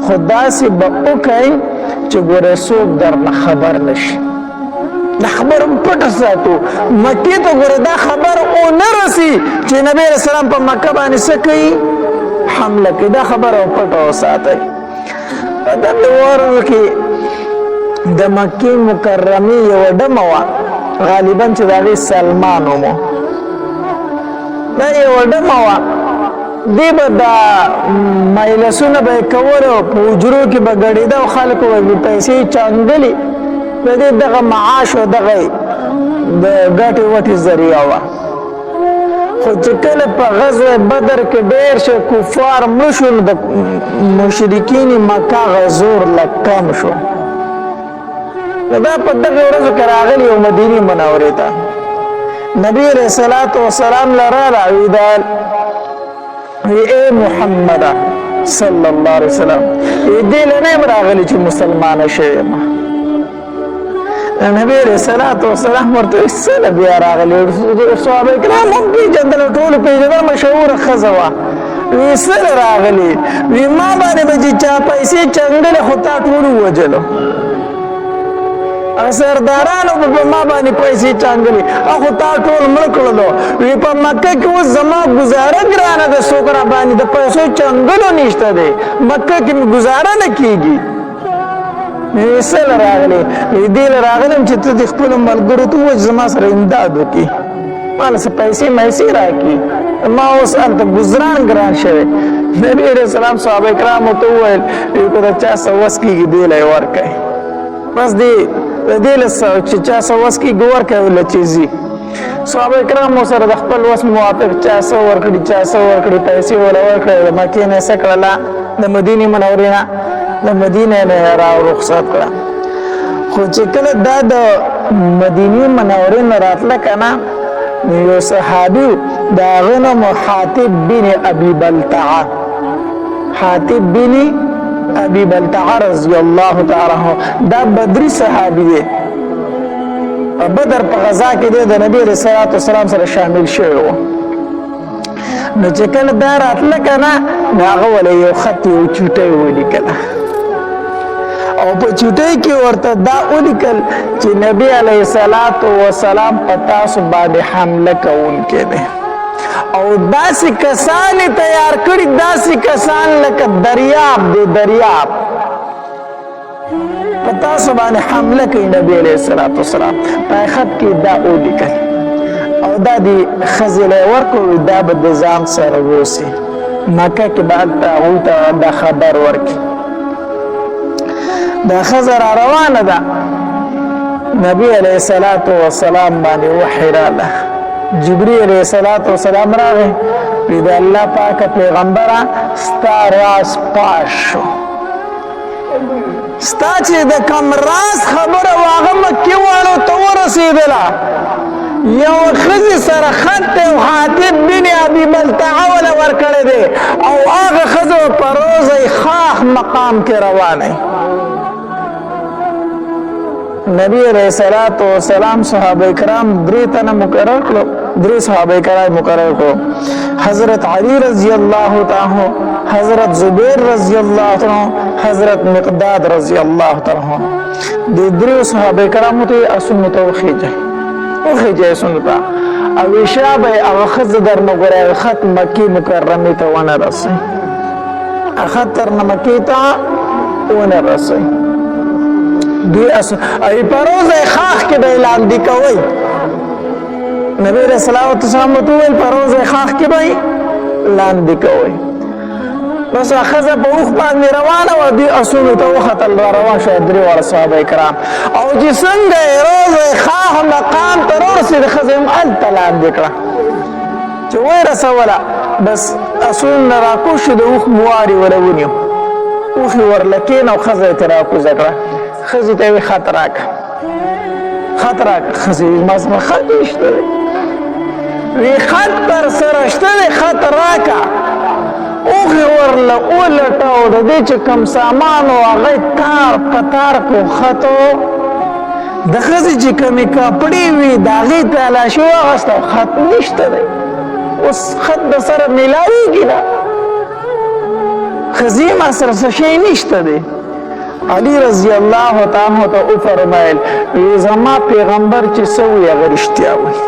خدا سي به وکړي چې ګوره څوک درنه خبر نشي دا خبر پټ ساتو مکې ته ګوره دا خبر او نه رسي چې نبی رسول الله په مکه باندې څه کوي حمله کې دا خبره پټ وساتي دا د ورو کې د مکه مکرمه یو ډموا غالبا چې دا سلمان ومو دا یو ډموا دی به دا مایلسونه به کولو په حجرو کې به ګډېده او خلکو به پیسې چاندلې د دې دغه معاش او دغه د ګټې وټې ذریعه وه خو چې کله په غزوه بدر کې ډېر شه کفار مړه شو نو د مشرکین مکه غزور لږ کم شو دا په دغه ورځو کې راغلي او مدینې منورې ته نبی علیه الصلاۃ والسلام لراله ویدال اے محمد صلی الله علیه وسلم دې لنه راغلي چې مسلمان شې نبی علیہ الصلوۃ والسلام ورته سره بیا راغلی صحابه کرام هم پیژندل ټول پیژندل مشهور خزوا وی سره راغلی وی ما باندې بچی چا پیسې چنګل خو تا ټول وجلو سردارانو په ما باندې پیسې چنګل خو تا ټول مړکړلو وی په مکه کې و زما گزاره ګرانه د سوکرا باندې د پیسو چنګلو نشته دی مکه کې گزاره نه کیږي ویسل راغلی دې راغلم چې ته د خپل ملګرو ته وځ زما سره امداد وکړي مال څه پیسې مېسې راکړي ما اوس هلته ګزران ګران شوی نبي علیه السلام صحابه کرامو ته وویل که د چا څه وس کېږي دې له یې ورکړئ بس دې له چې چا څه وس کېږي ورکړئ له چې ځي صحابه کرامو سره د خپل وس موافق چا څه ورکړي چا څه ورکړي پیسې وله ورکړئ د مکې نه څه کړله د مدینې منورې نه د مدینه نه را رخصت کړه خو چې کله دا د مدینه منورې نه راتله کنه یو صحابي دا غنم حاتب بن ابي بلتعه حاتب بن ابي بلتعه رضی الله تعالی عنہ دا بدری صحابي دی بدر په غزا کې د نبی رسول الله والسلام سره شامل شوی و نو چې کله دا راتله کنه هغه ولې یو خط یو چوټي ولیکل او په چوټي کې ورته دا ولیکل چې نبی علیه الصلاۃ والسلام پتا سو باندې حمله کوونکې ده او داسې کسان تیار کړي داسې کسان لکه دریاب دی دریاب پتا سو باندې حمله کوي نبی علیه الصلاۃ والسلام په خط کې دا ولیکل او دا دی خزله ورکو دا به ځان سره ووسی مکه کې بعد ته دا خبر ورکي دا خزر روانه ده نبی علیہ الصلوۃ والسلام باندې وحی راغله جبرئیل علیہ الصلوۃ والسلام راغی د الله پاک پیغمبره ستا راز پاش شو ستا چې د کم راز خبره واغه مکه والو ته ورسېدله یو خزي سره خط او حاتب بن ابي بلتعه ولا ورکړه دي او هغه خزو په روزه خاخ مقام کې روانه نبی علیہ الصلوۃ والسلام صحابه کرام درې تنه مقرر کړو درې صحابه کرام مقرر کړو حضرت علی رضی الله تعالی حضرت زبیر رضی الله تعالی حضرت مقداد رضی الله تعالی د درې صحابه کرام ته اسنت وخیجه سنت او شابه او خز در نګره خط مکی مکرمه ته ونه رسي اخطر مکی ته ونه رسي دی ای پروزه خاخ کې به اعلان دی کوي نبی رسول الله صلی الله علیه وسلم پروزه خاخ کې به اعلان دی کوي بس اخذ په اوخ باندې روانه و دی اصول ته وختل روان شو درې ور صحابه کرام او چې څنګه روزه خاخ مقام تر ورسید خزم ال تلان دکړه چې وای رسوله بس اصول راکوش د اوخ مواري ورونیو اوخ ورلکین او خزه تر کو ذکر خزی ته خطرک خزی مزمه خط نشته وی خط پر سرشته خطرک اوغه ورله اولټاو د دې چې کم سامان او هغه تار پتار کو خطو د خزی چې کمی کپړې وی داغه تلاشي واغسته خط نشته اوس خط د سره ملاویږي دا خزی ما سره شي نشته دی علی رضی الله تعالی ته فرمایل زما پیغمبر چې سوی هغه رښتیا وایي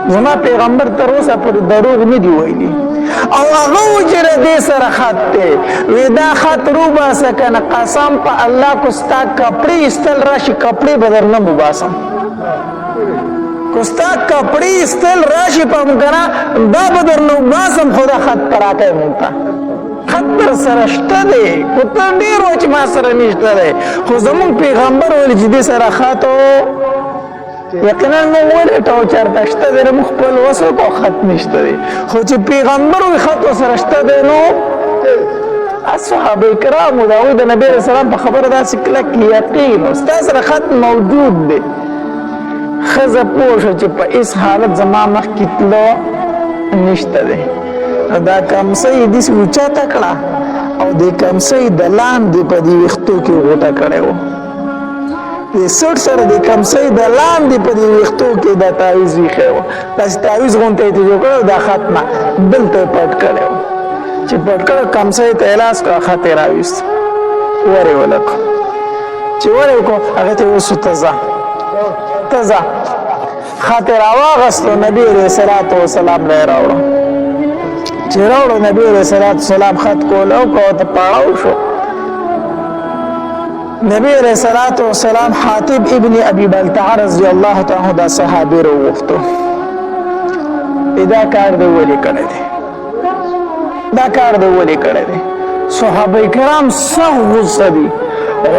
زما پیغمبر تر اوسه پر دروغ نه دی ویلي او هغه وجره دې سره خط دی وی دا خط روبا سکنه قسم په الله کو ستا کپړې استل راشي کپړې بدر نه مباسم کو ستا کپړې استل راشي په مګرا دا بدر نه مباسم خدا خط پراته مونږه خطر سره شته دی او ته ډیر چې ما سره نشته دی خو زمون پیغمبر ول چې دې سره خاطو یقینا مو ولټو چرته شته دی مخ په وسو کو خط نشته دی خو چې پیغمبر وي خط سره شته دی نو اصحاب کرام دا د نبی رسول الله په خبره داسې کلک یقین استاد سره خط موجود دی خزه پوښ چې په اس حالت زما مخ کتلو نشته دی دا کمسې د سوچا تکړه او د کمسې د لاندې په دی وختو کې غوټه کړو د سر سره د کمسې د لاندې په دی وختو کې د تعویذ ویخو د تعویذ غونټه ته جوړ کړو د ختمه دلته پټ کړو چې پټ کړو کمسې ته الاس کا خاطر راوست وره ولک چې وره کو هغه ته وسو تزا خاطر واغستو نبی رسول الله والسلام له راوړو چراوړو نبی رسول الله سلام خط کولو کو ته پاو شو نبی رسول الله سلام حاتب ابن ابي بلتعه رضی الله تعالی دا صحابي وروختو ادا کار دی ولي کړی دی دا کار دی ولي کړی دی صحابه کرام غصه دي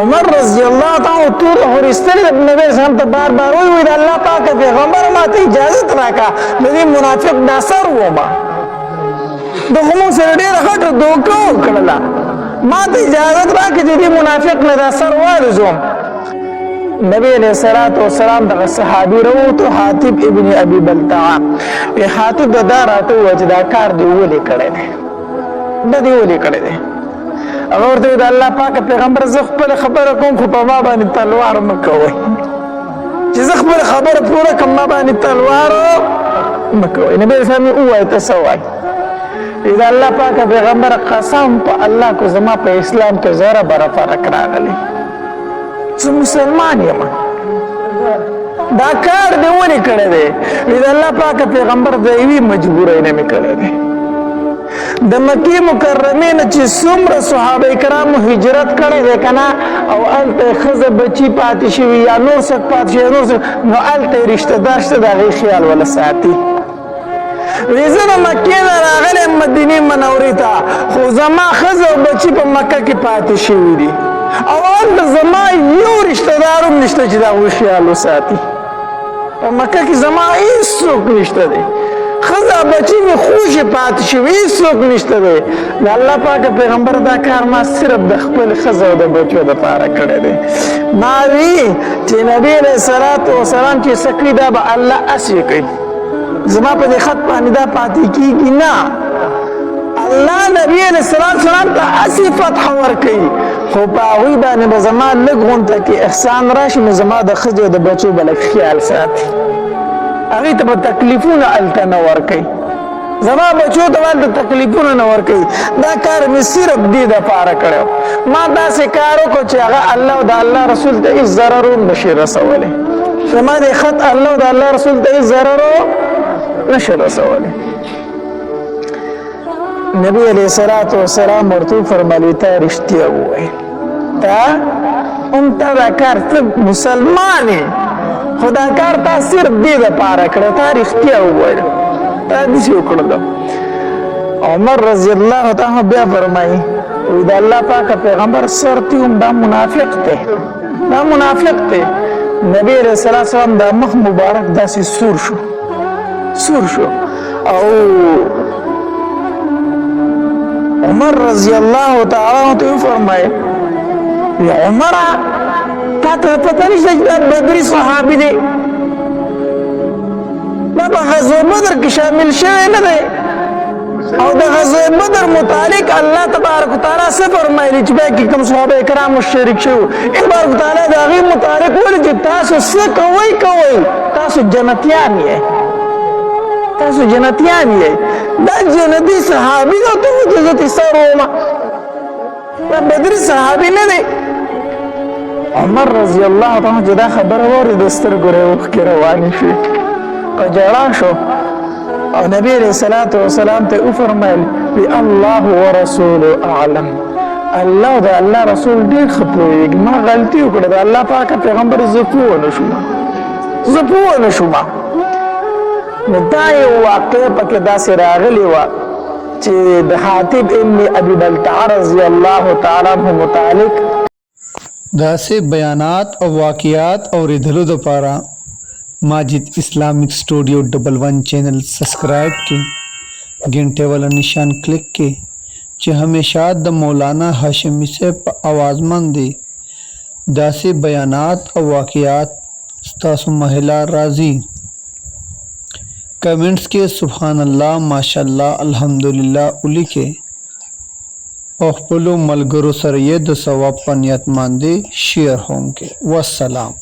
عمر رضی الله تعالی ټول هرستل نبی سم ته بار وی دا الله پاک پیغمبر ماته اجازه راکا لدی منافق ناصر وما دغه سره ډیره غټه دوکه وکړه ما ته اجازه راکړه چې منافق نه دا سر وارزوم نبی علیہ الصلوۃ والسلام د صحابي وروته حاتب ابن ابي بلتعه په حاتب دا راته و چې دا کار دی ولې کړی دا دی ولې کړی دی هغه ورته د الله پاک پیغمبر زه خپل خبره کوم خو په ما باندې تلوار مه کوئ چې زه خپل خبره پوره کړم ما باندې تلوار مه کوئ نبي اسلام ووایه ته څه وایي د الله پاک پیغمبر قسم په الله کو زما په اسلام کې ذره بره فرق راغلی زه مسلمان یم دا کار دی ولې کړی دی د الله پاک پیغمبر د یوې مجبورۍ نه مې کړی دی د مکې مکرمې نه چې څومره صحابه کرامو هجرت کړی دی که نه او هلته ښځه بچي پاتې شوي یا نور څوک پاتې شوي نو هلته یې رشته دار شته د هغې خیال وله ساتي وایي زه د مکې نه راغلی مدینې منورې ته خو زما ښځه او بچي په مکه کې پاتې شوي دي او هلته زما یو رشته دار هم نشته چې د هغوی خیال وساتي په مکه کې زما هېڅوک نشته دی ښځه بچي مې خوشې پاتې شوي هېڅوک نشته دی د الله پاک پیغمبر دا کار ما صرف د خپل ښځه او د بچو دپاره کړی دی ما وی چې نبي علیه الصلاة وسلام چې څه کړي دا به الله هسې کوي زما په دې خط باندې دا پاتې کېږي نه الله نبي علیه السلام ته هسې فتح ورکوي خو په هغوی باندې به زما لږ غونته کې احسان راشي نو زما د ښځې او د بچو به لږ خیال ساتي هغې ته به تکلیفونه هلته نه ورکوي زما بچو ته به هلته تکلیفونه نه ورکوي دا کار مې صرف دې دپاره کړی ما داسې کار وکړو چې هغه الله او د الله رسول ته هېڅ ضرر هم نشي رسولی زما دې خط الله او د الله رسول ته هېڅ ضرر نشي رسولی نبی علیہ الصلوۃ والسلام ورته فرمایي ته رښتیا ووایې تا تا دا کار ته مسلمان یې خو دا کار تا صرف دې دپاره کړی تا رښتیا ووایه تا داسې وکړلو عمر رضی الله تعالی بیا فرمایي وایي د الله پاکه پیغمبر سرتی هم دا منافق دی دا منافق دی نبی علیہ السلام دا مخ مبارک داسې سور شو او عمر رضی الله تعالی عنہ فرمایي یا عمر تا ته پته نشته چې دا بدري صحابي دی دا په غزوه بدر کې شامل شوی نه دی او د غزوه بدر متعلق الله تبارک وتعالی څه فرمایلي چې بیا کې کوم صحابه کرام مشرک شوي تبارک وتعالی د هغې متعلق ویلي چې تاسو څه کوئ تاسو جنتیان یې تاسو جنتیان یې دا جنتي صحابي دی او ته وایې چې زه ترې سر ومه دا بدري صحابي نه دی عمر رضی الله تعالی چې دا خبره واورېده د سترګو اوښکې روانې شوې په ژړا شو او نبی علیه الصلاة والسلام ته وفرمیل الله ورسوله اعلم الله او د الله رسول ډېر ښه پوهېږي ما غلطي وکړه د الله پاکه پیغمبر زه پوه نه شوم نو دا یو واقعه پکې داسې راغلې وه چې د حاتب ابن ابي بلتعه رضی الله تعالی عنه متعلق داسې بیانات او واقعات اوریدلو دپاره ماجد اسلامک سټوډیو 11 چینل سبسکرائب کړئ घंटे वाला निशान क्लिक के چې हमेशा د مولانا هاشمی صاحب په आवाज باندې داسې بیانات او واقعات ستاسو مهلا راځي کمنټس کې سبحان الله ماشاءالله الحمدلله ولیکئ او خپل ملګرو سره یې د ثواب په نیت باندې شیر هم کې والسلام